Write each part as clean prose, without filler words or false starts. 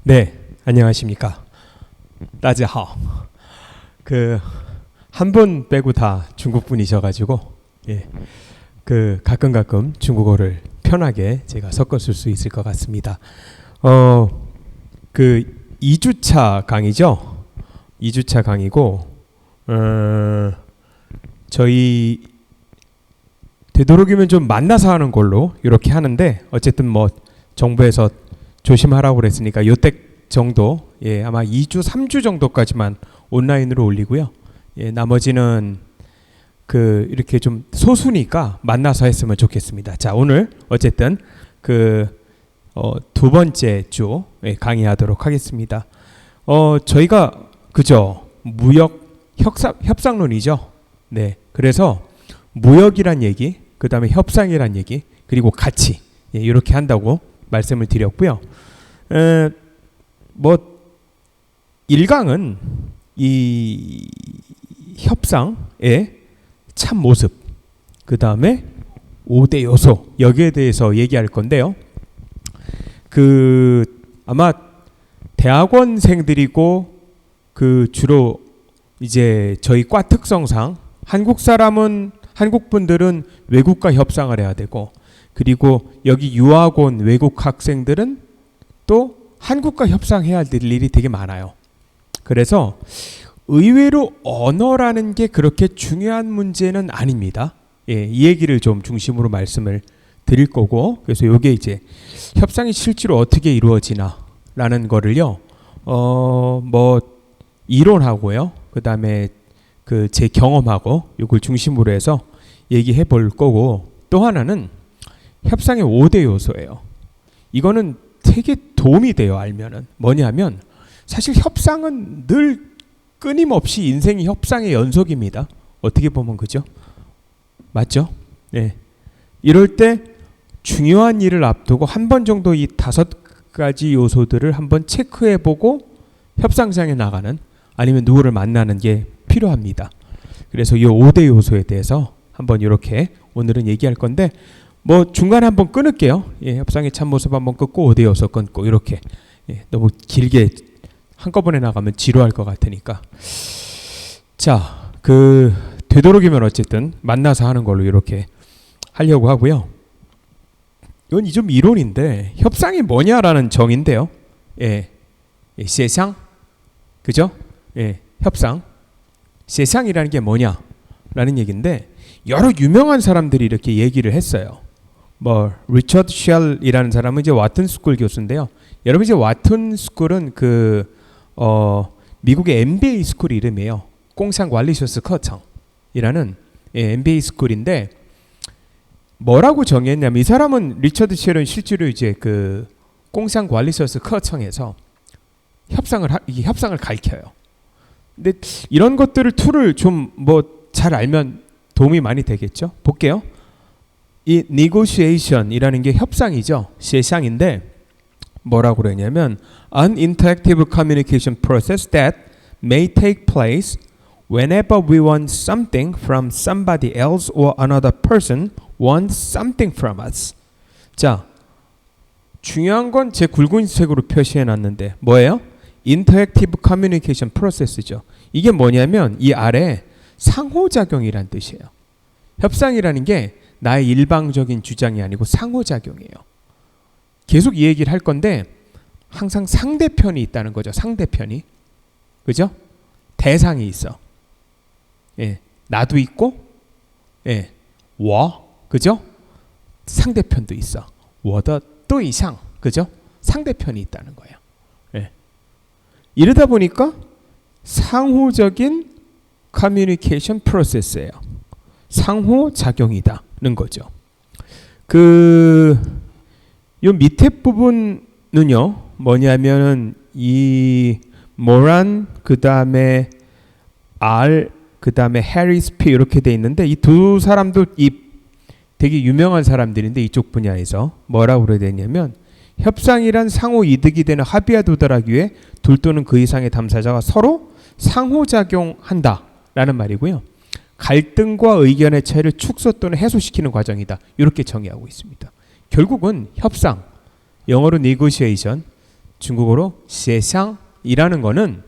네, 안녕하십니까. 大家好. 한 분 빼고 다 중국 분이셔가지고 가끔 중국어를 편하게 제가 섞어 쓸 수 있을 것 같습니다. 2주차 강의죠. 2주차 강의고 저희 되도록이면 좀 만나서 하는 걸로 이렇게 하는데 어쨌든 뭐 정부에서 조심하라고 그랬으니까 요때 정도 아마 2주 3주 정도까지만 온라인으로 올리고요. 나머지는 이렇게 좀 소수니까 만나서 했으면 좋겠습니다. 자, 오늘 어쨌든 두 번째 주 강의하도록 하겠습니다. 저희가 그죠? 무역 협상론이죠. 네. 그래서 무역이란 얘기, 그다음에 협상이란 얘기, 그리고 가치 이렇게 한다고 말씀을 드렸고요. 뭐 1강은 이 협상의 참 모습, 그 다음에 5대 요소 여기에 대해서 얘기할 건데요. 아마 대학원생들이고 주로 이제 저희 과 특성상 한국 분들은 외국과 협상을 해야 되고, 그리고 여기 유학 온 외국 학생들은 또 한국과 협상해야 될 일이 되게 많아요. 그래서 의외로 언어라는 게 그렇게 중요한 문제는 아닙니다. 이 얘기를 좀 중심으로 말씀을 드릴 거고, 그래서 이게 이제 협상이 실제로 어떻게 이루어지나라는 거를요, 뭐 이론하고요, 그 다음에 제 경험하고 이걸 중심으로 해서 얘기해 볼 거고, 또 하나는 협상의 5대 요소예요. 이거는 되게 도움이 돼요, 알면은. 뭐냐면 사실 협상은 늘 끊임없이 인생이 협상의 연속입니다. 어떻게 보면 그죠? 맞죠? 네. 이럴 때 중요한 일을 앞두고 한 번 정도 이 5가지 요소들을 한번 체크해보고 협상장에 나가는, 아니면 누구를 만나는 게 필요합니다. 그래서 이 5대 요소에 대해서 한번 이렇게 오늘은 얘기할 건데, 뭐 중간에 한번 끊을게요. 협상의 참모습 한번 끊고 5대 요소 끊고 이렇게. 너무 길게 한꺼번에 나가면 지루할 것 같으니까. 자, 되도록이면 어쨌든 만나서 하는 걸로 이렇게 하려고 하고요. 이건 좀 이론인데 협상이 뭐냐라는 정의인데요. 세상, 그죠? 협상. 세상이라는 게 뭐냐라는 얘기인데, 여러 유명한 사람들이 이렇게 얘기를 했어요. 뭐 리처드 쉘이라는 사람은 이제 와튼 스쿨 교수인데요. 여러분 이제 와튼 스쿨은 미국의 MBA 스쿨 이름이에요. 공상관리쇼스 커청이라는 MBA 스쿨인데, 뭐라고 정했냐면 이 사람은 리처드 쉘은 실제로 이제 공상관리쇼스 커청에서 협상을 가르쳐요. 근데 이런 것들을 툴을 좀 뭐 잘 알면 도움이 많이 되겠죠. 볼게요. 이 negotiation이라는 게 협상이죠. 세상인데 뭐라고 그러냐면 an interactive communication process that may take place whenever we want something from somebody else or another person wants something from us. 자, 중요한 건 제 굵은 색으로 표시해 놨는데 뭐예요? interactive communication process죠. 이게 뭐냐면 이 아래 상호작용이란 뜻이에요. 협상이라는 게 나의 일방적인 주장이 아니고 상호작용이에요. 계속 이 얘기를 할 건데 항상 상대편이 있다는 거죠. 상대편이. 그죠? 대상이 있어. 나도 있고, 我, 그죠? 상대편도 있어. 我的对象, 그죠? 상대편이 있다는 거예요. 이러다 보니까 상호적인 커뮤니케이션 프로세스예요. 상호작용이다는 거죠. 요 밑에 부분은요, 뭐냐면은 이 모란, 그 다음에 R, 그 다음에 해리스 P 이렇게 돼 있는데, 이 두 사람도 되게 유명한 사람들인데 이쪽 분야에서 뭐라고 그래야 되냐면, 협상이란 상호 이득이 되는 합의에 도달하기 위해 둘 또는 그 이상의 당사자가 서로 상호작용한다라는 말이고요. 갈등과 의견의 차이를 축소 또는 해소시키는 과정이다. 이렇게 정의하고 있습니다. 결국은 협상, 영어로 negotiation, 중국어로 세상이라는 거는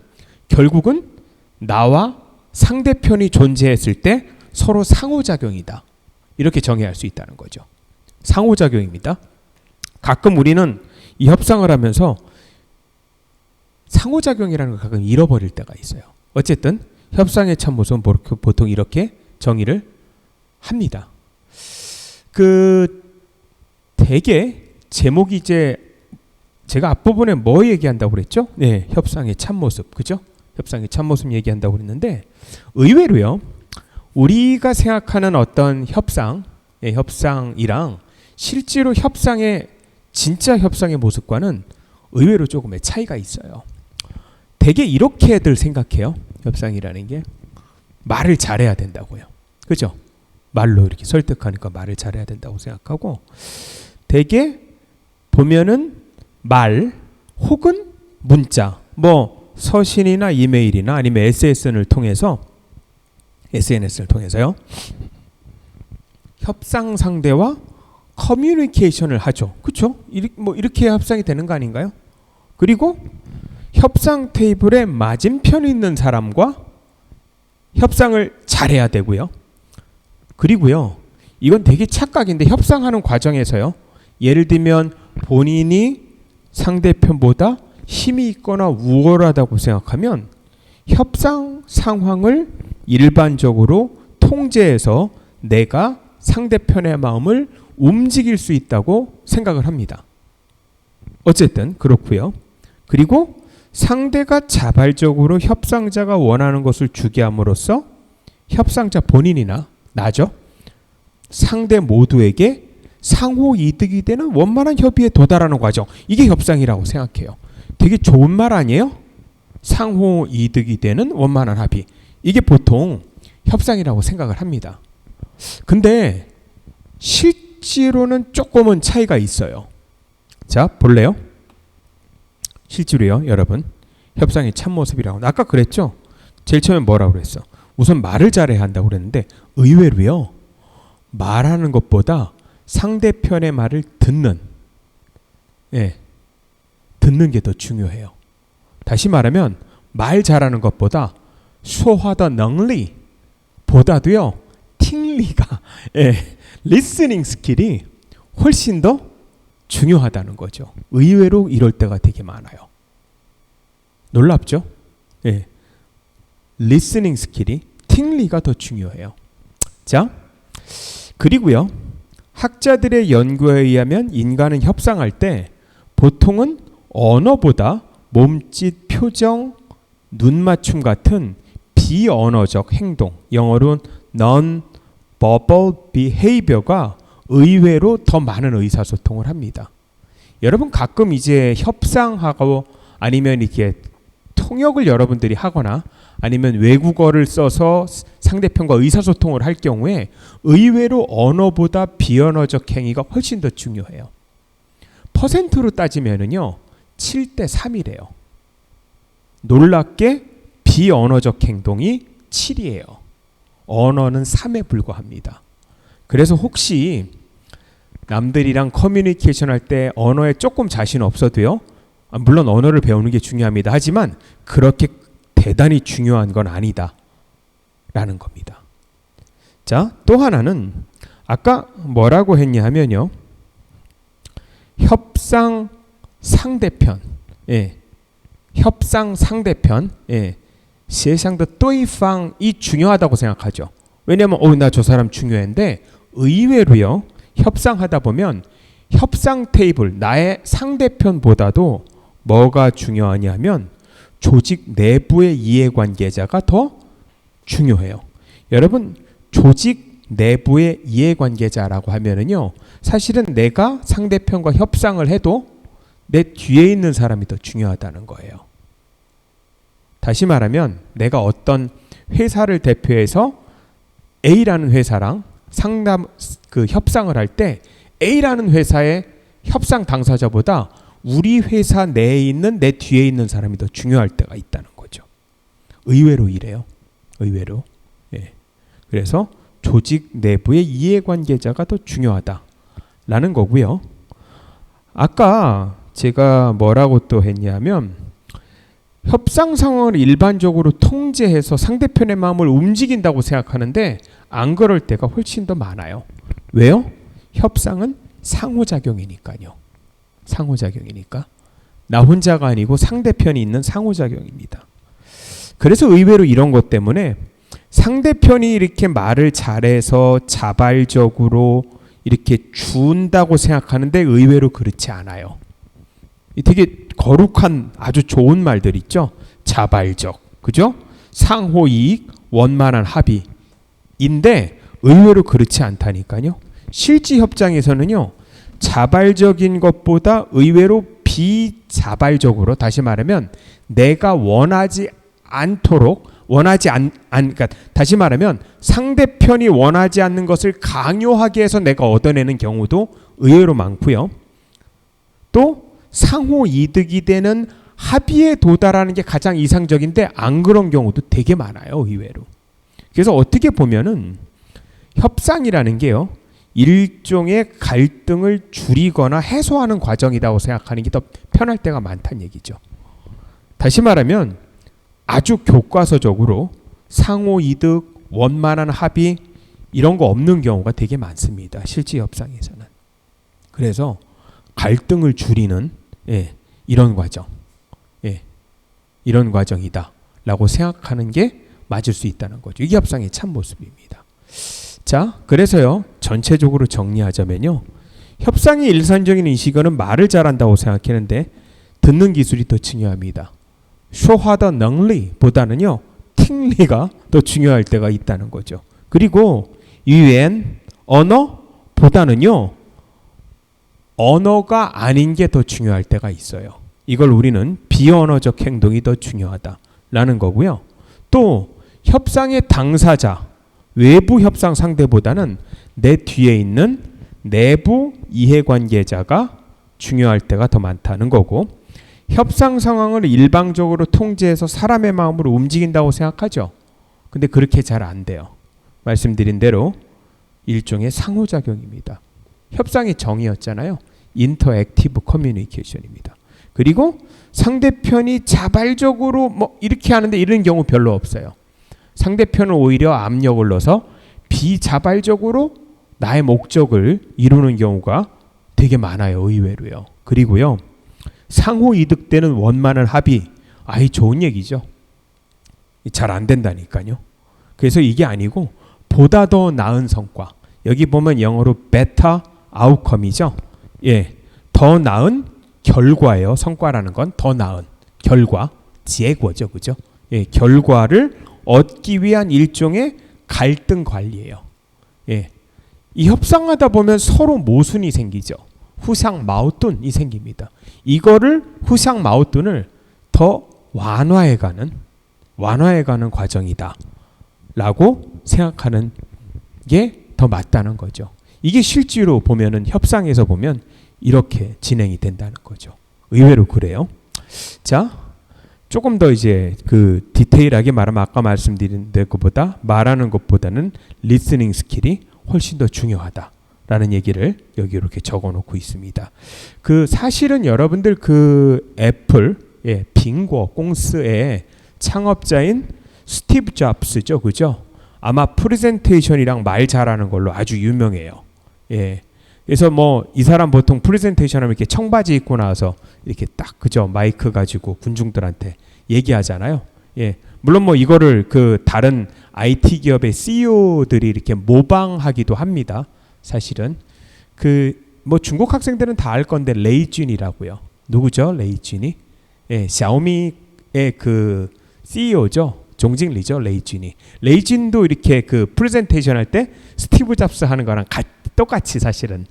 결국은 나와 상대편이 존재했을 때 서로 상호작용이다. 이렇게 정의할 수 있다는 거죠. 상호작용입니다. 가끔 우리는 이 협상을 하면서 상호작용이라는 걸 가끔 잃어버릴 때가 있어요. 어쨌든 협상의 참모습은 보통 이렇게 정의를 합니다. 대개 제목이 이제 제가 앞부분에 뭐 얘기한다고 그랬죠? 네, 협상의 참모습, 그죠? 협상의 참모습 얘기한다고 그랬는데 의외로요. 우리가 생각하는 어떤 협상이랑 실제로 진짜 협상의 모습과는 의외로 조금의 차이가 있어요. 되게 이렇게들 생각해요. 협상이라는 게 말을 잘해야 된다고요. 그죠? 말로 이렇게 설득하니까 말을 잘해야 된다고 생각하고 되게 보면은 말 혹은 문자 뭐 서신이나 이메일이나 아니면 SNS를 통해서요. 협상 상대와 커뮤니케이션을 하죠. 그렇죠? 이렇게 협상이 되는 거 아닌가요? 그리고 협상 테이블에 맞은편에 있는 사람과 협상을 잘해야 되고요. 그리고요. 이건 되게 착각인데 협상하는 과정에서요. 예를 들면 본인이 상대편보다 힘이 있거나 우월하다고 생각하면 협상 상황을 일반적으로 통제해서 내가 상대편의 마음을 움직일 수 있다고 생각을 합니다. 어쨌든 그렇고요. 그리고 상대가 자발적으로 협상자가 원하는 것을 주게 함으로써 협상자 본인이나 나죠. 상대 모두에게 상호 이득이 되는 원만한 협의에 도달하는 과정. 이게 협상이라고 생각해요. 되게 좋은 말 아니에요? 상호 이득이 되는 원만한 합의. 이게 보통 협상이라고 생각을 합니다. 근데 실제로는 조금은 차이가 있어요. 자, 볼래요? 실제로요, 여러분. 협상의 참모습이라고. 아까 그랬죠? 제일 처음에 뭐라고 그랬어? 우선 말을 잘해야 한다고 그랬는데 의외로요. 말하는 것보다 상대편의 말을 듣는 게 더 중요해요. 다시 말하면 말 잘하는 것보다 소화의 능력 보다도요.聽力가 리스닝 스킬이 훨씬 더 중요하다는 거죠. 의외로 이럴 때가 되게 많아요. 놀랍죠? 리스닝 스킬이听力가 더 중요해요. 자, 그리고요. 학자들의 연구에 의하면 인간은 협상할 때 보통은 언어보다 몸짓, 표정, 눈맞춤 같은 비언어적 행동, 영어로는 non-verbal behavior가 의외로 더 많은 의사소통을 합니다. 여러분 가끔 이제 협상하고 아니면 이렇게 통역을 여러분들이 하거나 아니면 외국어를 써서 상대편과 의사소통을 할 경우에 의외로 언어보다 비언어적 행위가 훨씬 더 중요해요. 퍼센트로 따지면은요 7대 3이래요. 놀랍게 비언어적 행동이 7이에요. 언어는 3에 불과합니다. 그래서 혹시 남들이랑 커뮤니케이션 할 때 언어에 조금 자신 없어도요. 물론 언어를 배우는 게 중요합니다. 하지만 그렇게 대단히 중요한 건 아니다. 라는 겁니다. 자, 또 하나는 아까 뭐라고 했냐 하면요. 협상 상대편. 협상 상대편. 세상의 对方이 중요하다고 생각하죠. 왜냐하면 나 저 사람 중요한데 의외로요. 협상하다 보면 협상 테이블 나의 상대편보다도 뭐가 중요하냐면 조직 내부의 이해관계자가 더 중요해요. 여러분 조직 내부의 이해관계자라고 하면은요. 사실은 내가 상대편과 협상을 해도 내 뒤에 있는 사람이 더 중요하다는 거예요. 다시 말하면 내가 어떤 회사를 대표해서 A라는 회사랑 협상을 할 때 A라는 회사의 협상 당사자보다 우리 회사 내에 있는 내 뒤에 있는 사람이 더 중요할 때가 있다는 거죠. 의외로 이래요. 의외로. 그래서 조직 내부의 이해관계자가 더 중요하다라는 거고요. 아까 제가 뭐라고 또 했냐면 협상 상황을 일반적으로 통제해서 상대편의 마음을 움직인다고 생각하는데 안 그럴 때가 훨씬 더 많아요. 왜요? 협상은 상호작용이니까요. 상호작용이니까. 나 혼자가 아니고 상대편이 있는 상호작용입니다. 그래서 의외로 이런 것 때문에 상대편이 이렇게 말을 잘해서 자발적으로 이렇게 준다고 생각하는데 의외로 그렇지 않아요. 되게 거룩한 아주 좋은 말들 있죠. 자발적, 그죠? 상호이익, 원만한 합의인데 의외로 그렇지 않다니까요. 실지 협상에서는요. 자발적인 것보다 의외로 비자발적으로, 다시 말하면 내가 원하지 않도록, 그러니까 다시 말하면 상대편이 원하지 않는 것을 강요하게 해서 내가 얻어내는 경우도 의외로 많고요. 또 상호 이득이 되는 합의에 도달하는 게 가장 이상적인데 안 그런 경우도 되게 많아요, 의외로. 그래서 어떻게 보면은 협상이라는 게요, 일종의 갈등을 줄이거나 해소하는 과정이라고 생각하는 게 더 편할 때가 많다는 얘기죠. 다시 말하면 아주 교과서적으로 상호 이득, 원만한 합의 이런 거 없는 경우가 되게 많습니다. 실제 협상에서는. 그래서 갈등을 줄이는 이런 과정, 이런 과정이다 라고 생각하는 게 맞을 수 있다는 거죠. 이게 협상의 참 모습입니다. 자, 그래서요, 전체적으로 정리하자면요, 협상의 일반적인 인식은 말을 잘한다고 생각했는데 듣는 기술이 더 중요합니다. 쇼화더 능리보다는요, 팅리가 더 중요할 때가 있다는 거죠. 그리고 유엔 언어보다는요, 언어가 아닌 게 더 중요할 때가 있어요. 이걸 우리는 비언어적 행동이 더 중요하다라는 거고요. 또 협상의 당사자, 외부 협상 상대보다는 내 뒤에 있는 내부 이해관계자가 중요할 때가 더 많다는 거고, 협상 상황을 일방적으로 통제해서 사람의 마음을 움직인다고 생각하죠. 근데 그렇게 잘 안 돼요. 말씀드린 대로 일종의 상호작용입니다. 협상의 정의였잖아요. 인터액티브 커뮤니케이션입니다. 그리고 상대편이 자발적으로 뭐 이렇게 하는데 이런 경우 별로 없어요. 상대편은 오히려 압력을 넣어서 비자발적으로 나의 목적을 이루는 경우가 되게 많아요, 의외로요. 그리고요, 상호 이득되는 원만한 합의, 아이 좋은 얘기죠. 잘 안 된다니까요. 그래서 이게 아니고 보다 더 나은 성과, 여기 보면 영어로 better outcome이죠. 예, 더 나은 결과예요. 성과라는 건 더 나은 결과,结果죠, 그죠? 예, 결과를 얻기 위한 일종의 갈등 관리예요. 예, 이 협상하다 보면 서로 모순이 생기죠. 후상 마오뚱이 생깁니다. 이거를 후상 마오뚱을 더 완화해가는 과정이다 라고 생각하는 게 더 맞다는 거죠. 이게 실제로 보면은 협상에서 보면 이렇게 진행이 된다는 거죠. 의외로 그래요. 자, 조금 더 이제 그 디테일하게 말하면 아까 말씀드린 것보다 말하는 것보다는 리스닝 스킬이 훨씬 더 중요하다라는 얘기를 여기 이렇게 적어놓고 있습니다. 그 사실은 여러분들 그 애플, 빙고 공스의 창업자인 스티브 잡스죠, 그죠? 아마 프레젠테이션이랑 말 잘하는 걸로 아주 유명해요. 예. 그래서 뭐 이 사람 보통 프레젠테이션 하면 이렇게 청바지 입고 나와서 이렇게 딱, 그죠? 마이크 가지고 군중들한테 얘기하잖아요. 예. 물론 뭐 이거를 그 다른 IT 기업의 CEO들이 이렇게 모방하기도 합니다. 사실은 그 뭐 중국 학생들은 다 알 건데 레이쥔이라고요. 누구죠? 레이쥔이? 예, 샤오미의 그 CEO죠. 종직리죠, 레이쥔이. 레이쥔도 이렇게 그 프레젠테이션 할 때 스티브 잡스 하는 거랑 똑같이 사실은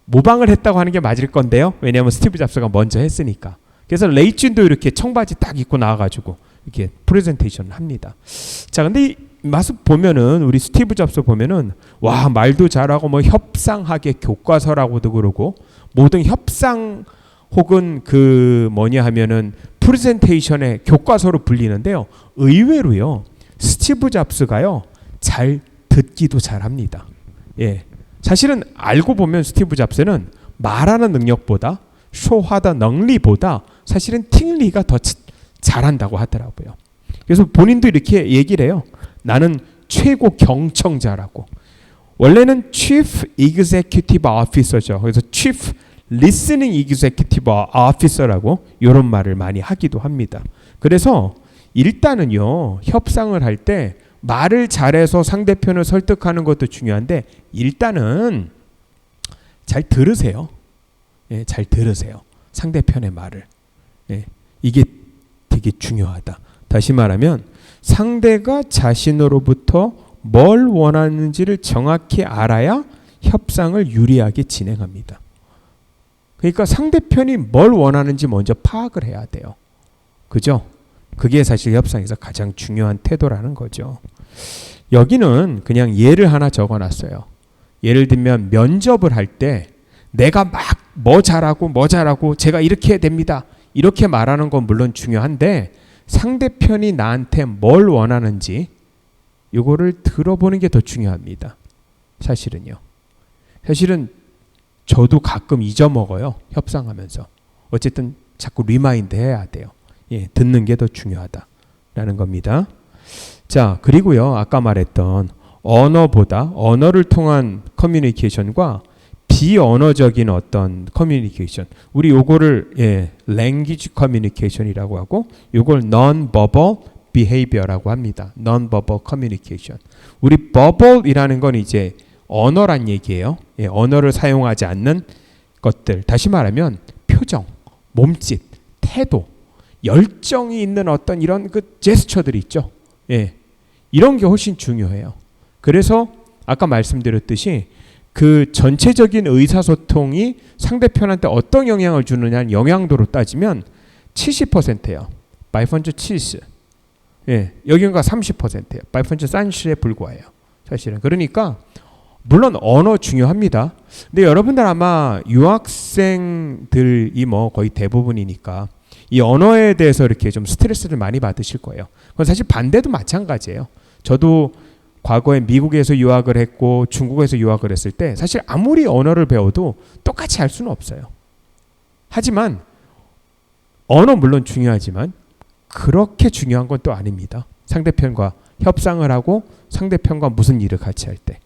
모방을 했다고 하는 게 맞을 건데요. 왜냐하면 스티브 잡스가 먼저 했으니까. 그래서 레이쥔도 이렇게 청바지 딱 입고 나와가지고 이렇게 프레젠테이션을 합니다. 자, 근데 이 모습 보면은 우리 스티브 잡스 보면은 와, 말도 잘하고 뭐 협상학의 교과서라고도 그러고 모든 협상 혹은 그 뭐냐 하면은 프레젠테이션의 교과서로 불리는데요. 의외로요, 스티브 잡스가요 잘 듣기도 잘합니다. 예, 사실은 알고 보면 스티브 잡스는 말하는 능력보다 说话的能力보다 사실은听力가 더 잘한다고 하더라고요. 그래서 본인도 이렇게 얘기를 해요. 나는 최고 경청자라고. 원래는 Chief Executive Officer죠. 그래서 Chief Listening Executive Officer라고 이런 말을 많이 하기도 합니다. 그래서 일단은요, 협상을 할 때 말을 잘해서 상대편을 설득하는 것도 중요한데 일단은 잘 들으세요. 예, 잘 들으세요. 상대편의 말을. 예, 이게 되게 중요하다. 다시 말하면 상대가 자신으로부터 뭘 원하는지를 정확히 알아야 협상을 유리하게 진행합니다. 그러니까 상대편이 뭘 원하는지 먼저 파악을 해야 돼요. 그죠? 그게 사실 협상에서 가장 중요한 태도라는 거죠. 여기는 그냥 예를 하나 적어놨어요. 예를 들면 면접을 할 때 내가 막 뭐 잘하고 제가 이렇게 해야 됩니다. 이렇게 말하는 건 물론 중요한데 상대편이 나한테 뭘 원하는지 이거를 들어보는 게 더 중요합니다. 사실은요. 사실은 저도 가끔 잊어먹어요. 협상하면서. 어쨌든 자꾸 리마인드 해야 돼요. 예, 듣는 게 더 중요하다라는 겁니다. 자, 그리고요. 아까 말했던 언어보다 언어를 통한 커뮤니케이션과 비언어적인 어떤 커뮤니케이션. 우리 요거를 language communication이라고 하고 요걸 non-verbal behavior라고 합니다. non-verbal communication. 우리 verbal이라는 건 이제 언어란 얘기예요. 예, 언어를 사용하지 않는 것들. 다시 말하면 표정, 몸짓, 태도, 열정이 있는 어떤 이런 그 제스처들이 있죠. 예, 이런 게 훨씬 중요해요. 그래서 아까 말씀드렸듯이 그 전체적인 의사소통이 상대편한테 어떤 영향을 주느냐는 영향도로 따지면 70%예요. 70%. 예, 여기가 30%예요. 30%에 불과해요. 사실은. 그러니까 물론 언어 중요합니다. 근데 여러분들 아마 유학생들이 뭐 거의 대부분이니까 이 언어에 대해서 이렇게 좀 스트레스를 많이 받으실 거예요. 그건 사실 반대도 마찬가지예요. 저도 과거에 미국에서 유학을 했고 중국에서 유학을 했을 때 사실 아무리 언어를 배워도 똑같이 할 수는 없어요. 하지만 언어 물론 중요하지만 그렇게 중요한 건 또 아닙니다. 상대편과 협상을 하고 상대편과 무슨 일을 같이 할 때.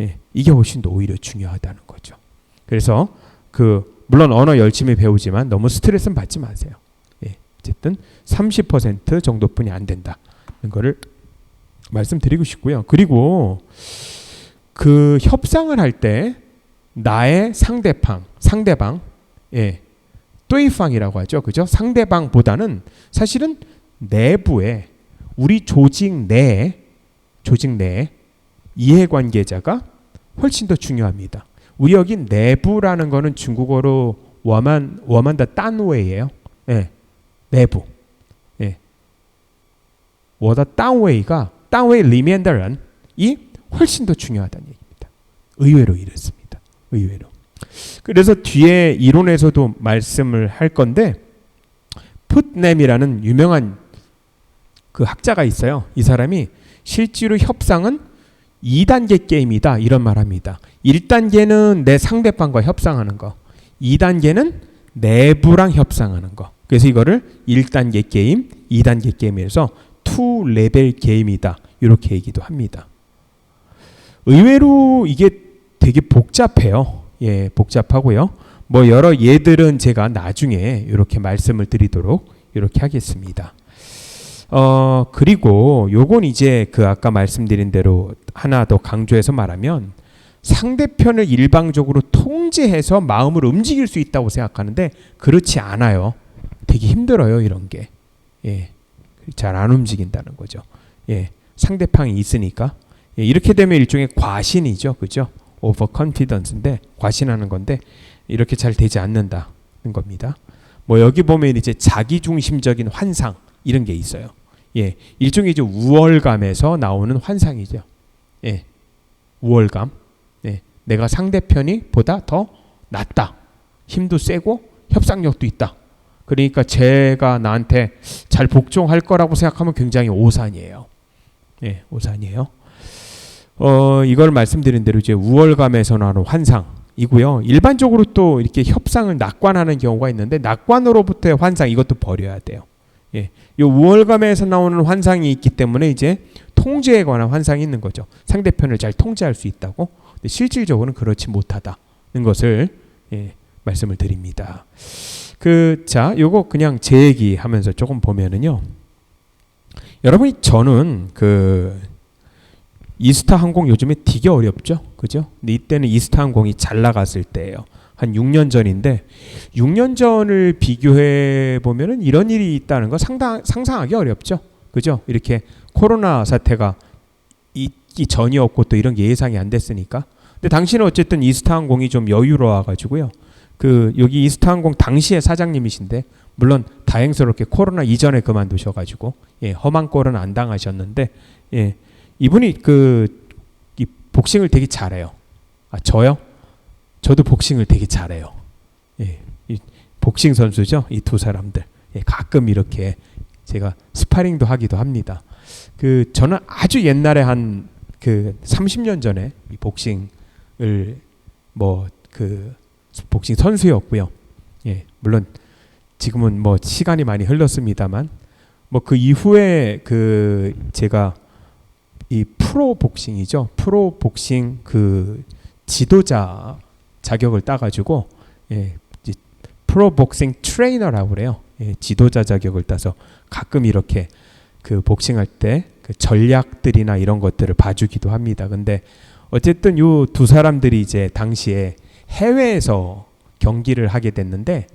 예, 이게 훨씬 더 오히려 중요하다는 거죠. 그래서 물론 언어 열심히 배우지만 너무 스트레스는 받지 마세요. 예, 어쨌든 30% 정도뿐이 안 된다는 거를 말씀드리고 싶고요. 그리고 그 협상을 할 때 나의 상대방, 예, 对方이라고 하죠. 그죠? 상대방보다는 사실은 내부에 우리 조직 내에 이해관계자가 훨씬 더 중요합니다. 우리 여기 내부라는 거는 중국어로 我们的单位예요. 예, 내부. 예, 我的单位里面的人이 훨씬 더 중요하다는 얘기입니다. 의외로 이렇습니다. 의외로. 그래서 뒤에 이론에서도 말씀을 할 건데 풋넴이라는 유명한 그 학자가 있어요. 이 사람이 실제로 협상은 2단계 게임이다 이런 말합니다. 1단계는 내 상대방과 협상하는 거, 2단계는 내부랑 협상하는 거. 그래서 이거를 1단계 게임, 2단계 게임에서 2레벨 게임이다 이렇게 얘기도 합니다. 의외로 이게 되게 복잡해요. 예, 복잡하고요. 뭐 여러 예들은 제가 나중에 이렇게 말씀을 드리도록 이렇게 하겠습니다. 그리고 요건 이제 그 아까 말씀드린 대로 하나 더 강조해서 말하면 상대편을 일방적으로 통제해서 마음을 움직일 수 있다고 생각하는데 그렇지 않아요. 되게 힘들어요, 이런 게. 예. 잘 안 움직인다는 거죠. 예. 상대방이 있으니까. 예. 이렇게 되면 일종의 과신이죠. 그죠? overconfidence인데 과신하는 건데 이렇게 잘 되지 않는다는 겁니다. 뭐 여기 보면 이제 자기중심적인 환상 이런 게 있어요. 예. 일종의 이제 우월감에서 나오는 환상이죠. 예. 우월감. 예. 내가 상대편이 보다 더 낫다. 힘도 세고 협상력도 있다. 그러니까 제가 나한테 잘 복종할 거라고 생각하면 굉장히 오산이에요. 예, 오산이에요. 이걸 말씀드린 대로 이제 우월감에서 나오는 환상. 이고요. 일반적으로 또 이렇게 협상을 낙관하는 경우가 있는데 낙관으로부터의 환상 이것도 버려야 돼요. 예, 요 우월감에서 나오는 환상이 있기 때문에 이제 통제에 관한 환상이 있는 거죠. 상대편을 잘 통제할 수 있다고. 근데 실질적으로는 그렇지 못하다는 것을 말씀을 드립니다. 자, 요거 그냥 제 얘기하면서 조금 보면은요. 여러분이 저는 이스타 항공 요즘에 되게 어렵죠, 그죠? 근데 이때는 이스타 항공이 잘 나갔을 때예요. 한 6년 전인데 6년 전을 비교해 보면은 이런 일이 있다는 거 상상하기 어렵죠, 그죠? 이렇게 코로나 사태가 있기 전이었고 또 이런 게 예상이 안 됐으니까. 근데 당시는 어쨌든 이스타 항공이 좀 여유로워 가지고요. 여기 이스타 항공 당시의 사장님이신데 물론 다행스럽게 코로나 이전에 그만두셔 가지고 험한 꼴은 안 당하셨는데 이분이 이 복싱을 되게 잘해요. 아, 저요? 저도 복싱을 되게 잘해요. 이 복싱 선수죠. 이 두 사람들. 가끔 이렇게 제가 스파링도 하기도 합니다. 저는 아주 옛날에 한 30년 전에 이 복싱을 복싱 선수였고요. 물론 지금은 시간이 많이 흘렀습니다만 그 이후에 제가 이 프로 복싱이죠. 프로 복싱 지도자 자격을 따가지고 프로 복싱 트레이너라고 그래요. 지도자 자격을 따서 가끔 이렇게 복싱할 때 전략들이나 이런 것들을 봐주기도 합니다. 근데 어쨌든 요 두 사람들이 이제 당시에 해외에서 경기를 하게 됐는데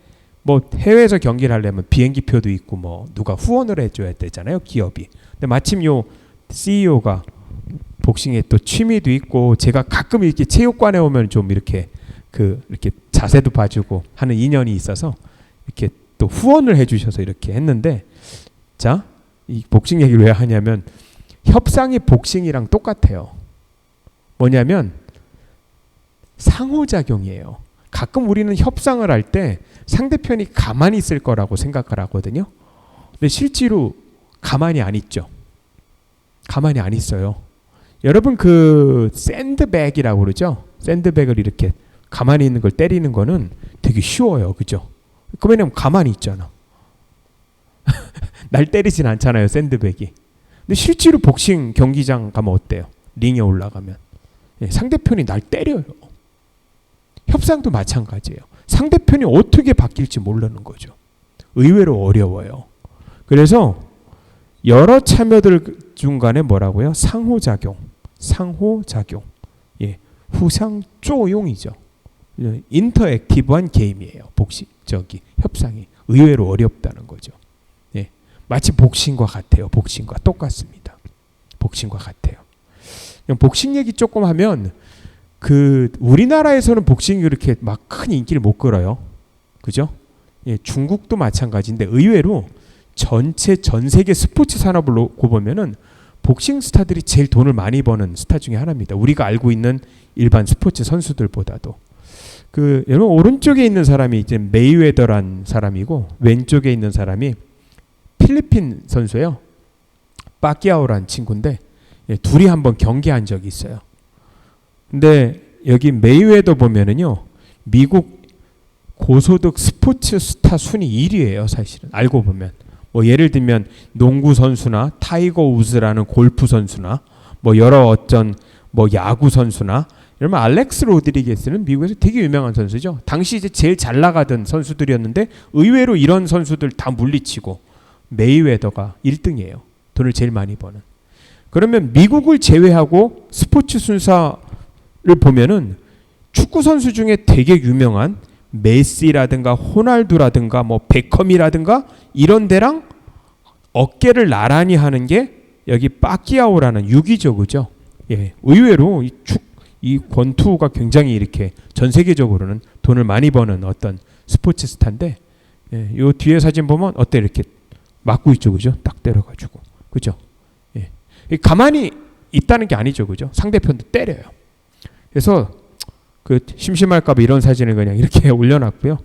해외에서 경기를 하려면 비행기 표도 있고 누가 후원을 해줘야 되잖아요, 기업이. 근데 마침 요 CEO가 복싱에 또 취미도 있고 제가 가끔 이렇게 체육관에 오면 좀 이렇게 자세도 봐주고 하는 인연이 있어서 이렇게 또 후원을 해주셔서 이렇게 했는데, 자, 이 복싱 얘기를 왜 하냐면 협상이 복싱이랑 똑같아요. 뭐냐면 상호작용이에요. 가끔 우리는 협상을 할 때 상대편이 가만히 있을 거라고 생각을 하거든요. 근데 실제로 가만히 안 있죠. 가만히 안 있어요. 여러분 샌드백이라고 그러죠. 샌드백을 이렇게 가만히 있는 걸 때리는 거는 되게 쉬워요. 그죠? 왜냐면 가만히 있잖아. 날 때리진 않잖아요, 샌드백이. 근데 실제로 복싱 경기장 가면 어때요? 링에 올라가면 상대편이 날 때려요. 협상도 마찬가지예요. 상대편이 어떻게 바뀔지 모르는 거죠. 의외로 어려워요. 그래서 여러 참여들 중간에 뭐라고요? 상호작용. 후상 조용이죠. 인터액티브한 게임이에요. 협상이 의외로 어렵다는 거죠. 마치 복싱과 같아요. 복싱과 똑같습니다. 복싱과 같아요. 복싱 얘기 조금 하면 우리나라에서는 복싱이 그렇게 막 큰 인기를 못 끌어요. 그죠? 중국도 마찬가지인데 의외로 전 세계 스포츠 산업을 놓고 보면은 복싱 스타들이 제일 돈을 많이 버는 스타 중에 하나입니다. 우리가 알고 있는 일반 스포츠 선수들보다도. 여러분 오른쪽에 있는 사람이 이제 메이웨더란 사람이고 왼쪽에 있는 사람이 필리핀 선수예요. 빠키아오란 친구인데 둘이 한번 경기한 적이 있어요. 근데 여기 메이웨더 보면은요, 미국 고소득 스포츠 스타 순위 1위예요, 사실은. 알고 보면. 예를 들면 농구 선수나 타이거 우즈라는 골프 선수나 여러 야구 선수나 이러면 알렉스 로드리게스는 미국에서 되게 유명한 선수죠. 당시 이제 제일 잘 나가던 선수들이었는데 의외로 이런 선수들 다 물리치고 메이웨더가 1등이에요. 돈을 제일 많이 버는. 그러면 미국을 제외하고 스포츠 순서를 보면은 축구 선수 중에 되게 유명한 메시라든가 호날두라든가 베컴이라든가 이런 데랑 어깨를 나란히 하는 게 여기 빠키아오라는 6위죠, 그죠? 의외로 이 권투가 굉장히 이렇게 전 세계적으로는 돈을 많이 버는 어떤 스포츠 스타인데, 요 뒤에 사진 보면 어때 이렇게 맞고 있죠, 그죠? 딱 때려가지고, 그죠? 가만히 있다는 게 아니죠, 그죠? 상대편도 때려요. 그래서 심심할까봐 이런 사진을 그냥 이렇게 올려놨고요.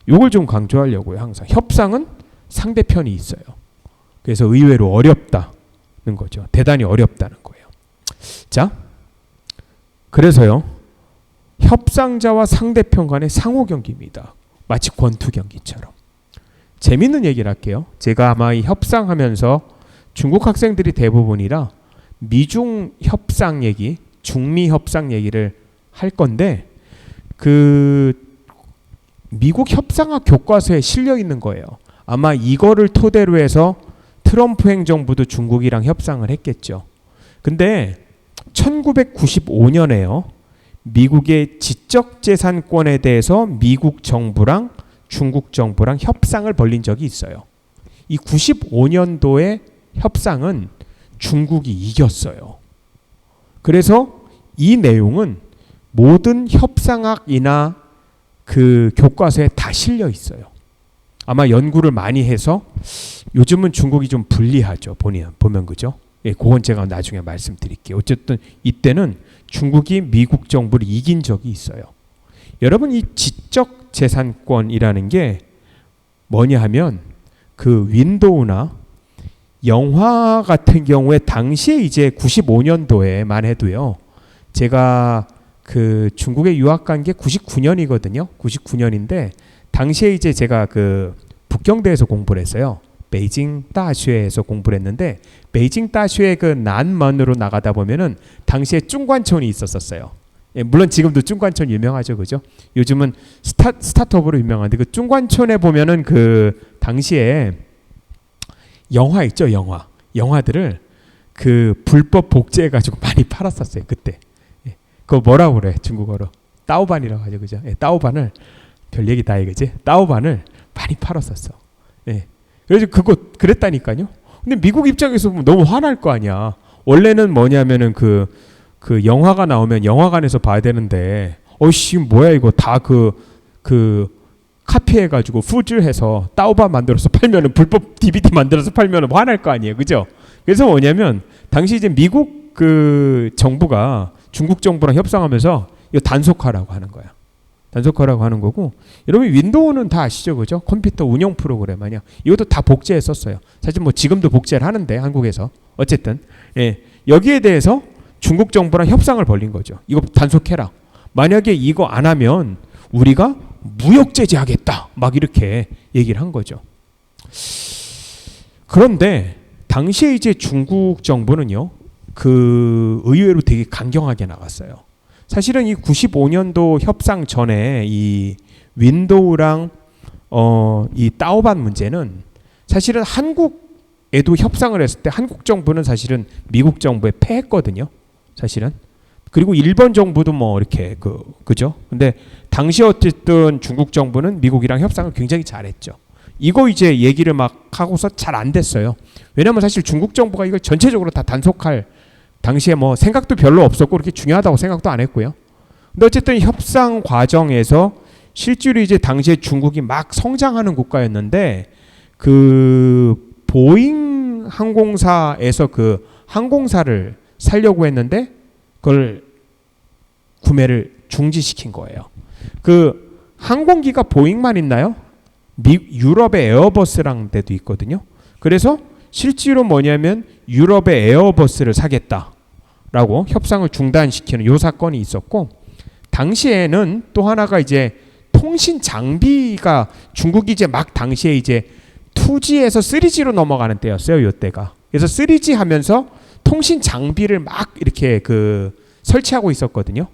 요걸 좀 강조하려고요. 항상 협상은 상대편이 있어요. 그래서 의외로 어렵다는 거죠. 대단히 어렵다는 거예요. 자, 그래서요, 협상자와 상대편 간의 상호 경기입니다. 마치 권투 경기처럼. 재밌는 얘기를 할게요. 제가 아마 이 협상하면서 중국 학생들이 대부분이라 미중 협상 얘기, 중미 협상 얘기를 할 건데 그 미국 협상학 교과서에 실려 있는 거예요. 아마 이거를 토대로 해서 트럼프 행정부도 중국이랑 협상을 했겠죠. 근데 1995년에요. 미국의 지적재산권에 대해서 미국 정부랑 중국 정부랑 협상을 벌린 적이 있어요. 이 95년도의 협상은 중국이 이겼어요. 그래서 이 내용은 모든 협상학이나 그 교과서에 다 실려 있어요. 아마 연구를 많이 해서 요즘은 중국이 좀 불리하죠. 보면 그죠? 예, 그건 제가 나중에 말씀드릴게요. 어쨌든 이때는 중국이 미국 정부를 이긴 적이 있어요. 여러분 이 지적재산권이라는 게 뭐냐 하면 그 윈도우나 영화 같은 경우에 당시에 이제 95년도에만 해도요. 제가 그 중국에 유학 간 게 99년이거든요. 99년인데 당시에 이제 제가 그 북경대에서 공부를 했어요. 베이징 다슈에서 공부를 했는데 베이징 다슈의 그 난먼으로 나가다 보면은 당시에 중관촌이 있었어요. 예, 물론 지금도 중관촌 유명하죠, 그죠? 요즘은 스타트업으로 유명한데 그 중관촌에 보면은 그 당시에 영화 있죠, 영화들을 그 불법 복제해가지고 많이 팔았었어요 그때. 예, 그거 뭐라고 그래 중국어로? 따오반이라고 하죠, 그죠? 예, 따오반을 별 얘기 다 이거지. 따오반을 많이 팔았었어. 예. 그래서 그거 그랬다니까요. 근데 미국 입장에서 보면 너무 화날 거 아니야. 원래는 뭐냐면은 그 영화가 나오면 영화관에서 봐야 되는데, 어이씨 뭐야 이거 다 그 카피해가지고 fuzz해서 따오반 만들어서 팔면은 불법 DVD 만들어서 팔면은 화날 거 아니에요, 그죠? 그래서 뭐냐면 당시 이제 미국 그 정부가 중국 정부랑 협상하면서 이거 단속하라고 하는 거야. 단속하라고 하는 거고, 여러분 윈도우는 다 아시죠, 그죠? 컴퓨터 운영 프로그램 아니야. 이것도 다 복제했었어요. 사실 뭐 지금도 복제를 하는데 한국에서 어쨌든 예, 여기에 대해서 중국 정부랑 협상을 벌린 거죠. 이거 단속해라. 만약에 이거 안 하면 우리가 무역 제재하겠다. 막 이렇게 얘기를 한 거죠. 그런데 당시에 이제 중국 정부는요, 그 의외로 되게 강경하게 나갔어요. 사실은 이 95년도 협상 전에 이 윈도우랑 이 따오반 문제는 사실은 한국에도 협상을 했을 때 한국 정부는 사실은 미국 정부에 패했거든요. 사실은. 그리고 일본 정부도 뭐 이렇게 그죠? 근데 당시 어쨌든 중국 정부는 미국이랑 협상을 굉장히 잘했죠. 이거 이제 얘기를 막 하고서 잘 안 됐어요. 왜냐면 사실 중국 정부가 이걸 전체적으로 다 단속할 당시에 뭐 생각도 별로 없었고 그렇게 중요하다고 생각도 안 했고요. 근데 어쨌든 협상 과정에서 실제로 이제 당시에 중국이 막 성장하는 국가였는데 그 보잉 항공사에서 그 항공사를 살려고 했는데 그걸 구매를 중지시킨 거예요. 그 항공기가 보잉만 있나요? 유럽의 에어버스랑 데도 있거든요. 그래서 실제로 뭐냐면 유럽의 에어버스를 사겠다라고 협상을 중단시키는 요 사건이 있었고, 당시에는 또 하나가 이제 통신 장비가 중국이 이제 막 당시에 이제 2G에서 3G로 넘어가는 때였어요. 요 때가. 그래서 3G 하면서 통신 장비를 막 이렇게 그 설치하고 있었거든요.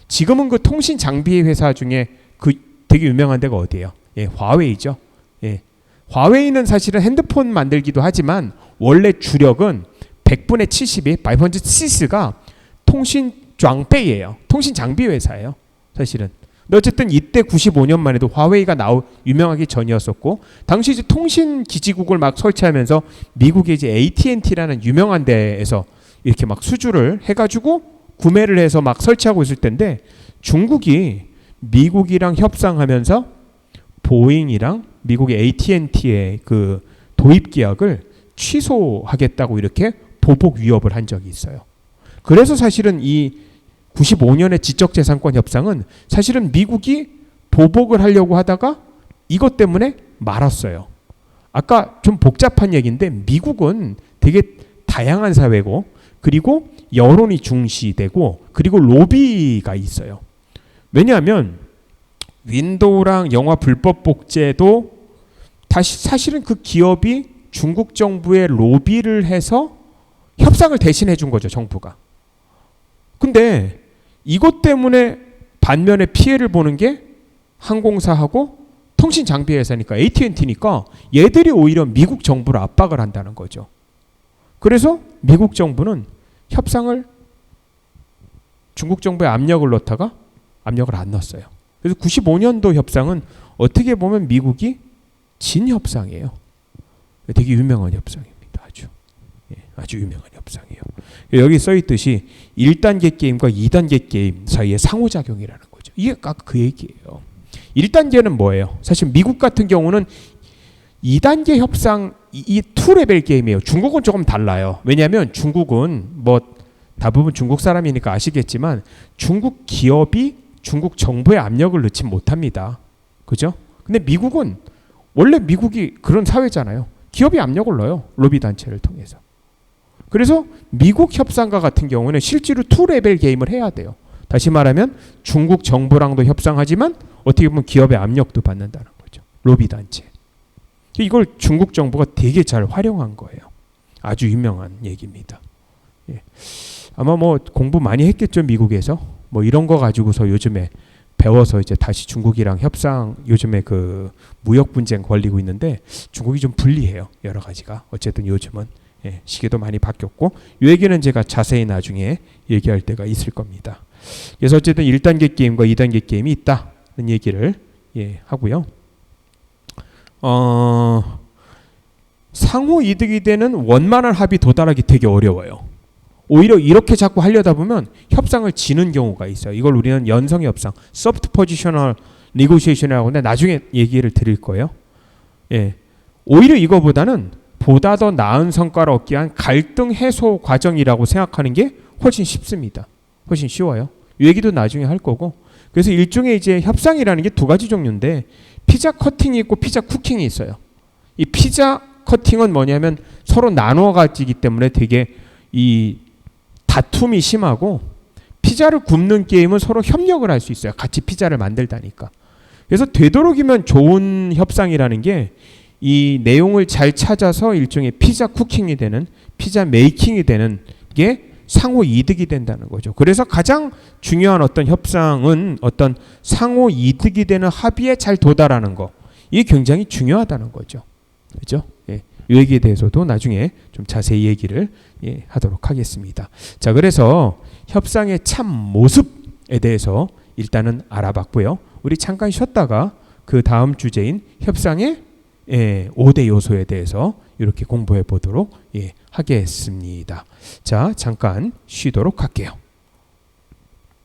지금은 그 통신 장비 회사 중에 그 되게 유명한 데가 어디예요? 예, 화웨이죠. 예. 화웨이는 사실은 핸드폰 만들기도 하지만 원래 주력은 100분의 70이 500cc가 통신 장비예요. 통신 장비 회사예요. 사실은. 근데 어쨌든 이때 95년만 해도 화웨이가 유명하기 전이었었고, 당시 이제 통신 기지국을 막 설치하면서 미국의 이제 AT&T라는 유명한 데에서 이렇게 막 수주를 해가지고 구매를 해서 막 설치하고 있을 텐데, 중국이 미국이랑 협상하면서 보잉이랑 미국의 AT&T의 그 도입 계약을 취소하겠다고 이렇게 보복 위협을 한 적이 있어요. 그래서 사실은 이 95년의 지적재산권 협상은 사실은 미국이 보복을 하려고 하다가 이것 때문에 말았어요. 아까 좀 복잡한 얘기인데 미국은 되게 다양한 사회고, 그리고 여론이 중시되고, 그리고 로비가 있어요. 왜냐하면 윈도우랑 영화 불법 복제도 다시 사실은 그 기업이 중국 정부에 로비를 해서 협상을 대신해 준 거죠, 정부가. 근데 이것 때문에 반면에 피해를 보는 게 항공사하고 통신 장비 회사니까 AT&T니까 얘들이 오히려 미국 정부를 압박을 한다는 거죠. 그래서 미국 정부는 협상을 중국 정부에 압력을 넣다가 압력을 안 넣었어요. 그래서 95년도 협상은 어떻게 보면 미국이 진 협상이에요. 되게 유명한 협상입니다. 아주 유명한 협상이에요. 여기 써 있듯이 1단계 게임과 2단계 게임 사이의 상호작용이라는 거죠. 이게 아까 그 얘기예요. 1단계는 뭐예요? 사실 미국 같은 경우는 2단계 협상 이 2레벨 게임이에요. 중국은 조금 달라요. 왜냐하면 중국은 뭐 대부분 중국 사람이니까 아시겠지만 중국 기업이 중국 정부에 압력을 넣지 못합니다. 그죠? 근데 미국은 원래 미국이 그런 사회잖아요. 기업이 압력을 넣어요. 로비 단체를 통해서. 그래서 미국 협상가 같은 경우는 실제로 2레벨 게임을 해야 돼요. 다시 말하면 중국 정부랑도 협상하지만 어떻게 보면 기업의 압력도 받는다는 거죠. 로비 단체. 이걸 중국 정부가 되게 잘 활용한 거예요. 아주 유명한 얘기입니다. 예. 아마 뭐 공부 많이 했겠죠, 미국에서. 뭐 이런 거 가지고서 요즘에 배워서 이제 다시 중국이랑 협상, 요즘에 그 무역 분쟁 걸리고 있는데 중국이 좀 불리해요. 여러 가지가. 어쨌든 요즘은 시기도 많이 바뀌었고 이 얘기는 제가 자세히 나중에 얘기할 때가 있을 겁니다. 그래서 어쨌든 1단계 게임과 2단계 게임이 있다는 얘기를 하고요. 상호 이득이 되는 원만한 합의 도달하기 되게 어려워요. 오히려 이렇게 자꾸 하려다 보면 협상을 지는 경우가 있어요. 이걸 우리는 연성 협상, soft positional negotiation이라고 하는데 나중에 얘기를 드릴 거예요. 오히려 이거보다는 보다 더 나은 성과를 얻기 위한 갈등 해소 과정이라고 생각하는 게 훨씬 쉽습니다. 훨씬 쉬워요. 이 얘기도 나중에 할 거고. 그래서 일종의 이제 협상이라는 게 두 가지 종류인데 피자 커팅이 있고 피자 쿠킹이 있어요. 이 피자 커팅은 뭐냐면 서로 나누어 가지기 때문에 되게 이 다툼이 심하고 피자를 굽는 게임은 서로 협력을 할 수 있어요. 같이 피자를 만들다니까. 그래서 되도록이면 좋은 협상이라는 게 이 내용을 잘 찾아서 일종의 피자 쿠킹이 되는, 피자 메이킹이 되는 게 상호 이득이 된다는 거죠. 그래서 가장 중요한 어떤 협상은 어떤 상호 이득이 되는 합의에 잘 도달하는 거. 이게 굉장히 중요하다는 거죠. 그렇죠? 이 얘기에 대해서도 나중에 좀 자세히 얘기를 하도록 하겠습니다. 자, 그래서 협상의 참 모습에 대해서 일단은 알아봤고요. 우리 잠깐 쉬었다가 그 다음 주제인 협상의 5대 요소에 대해서 이렇게 공부해 보도록 하겠습니다. 자, 잠깐 쉬도록 할게요.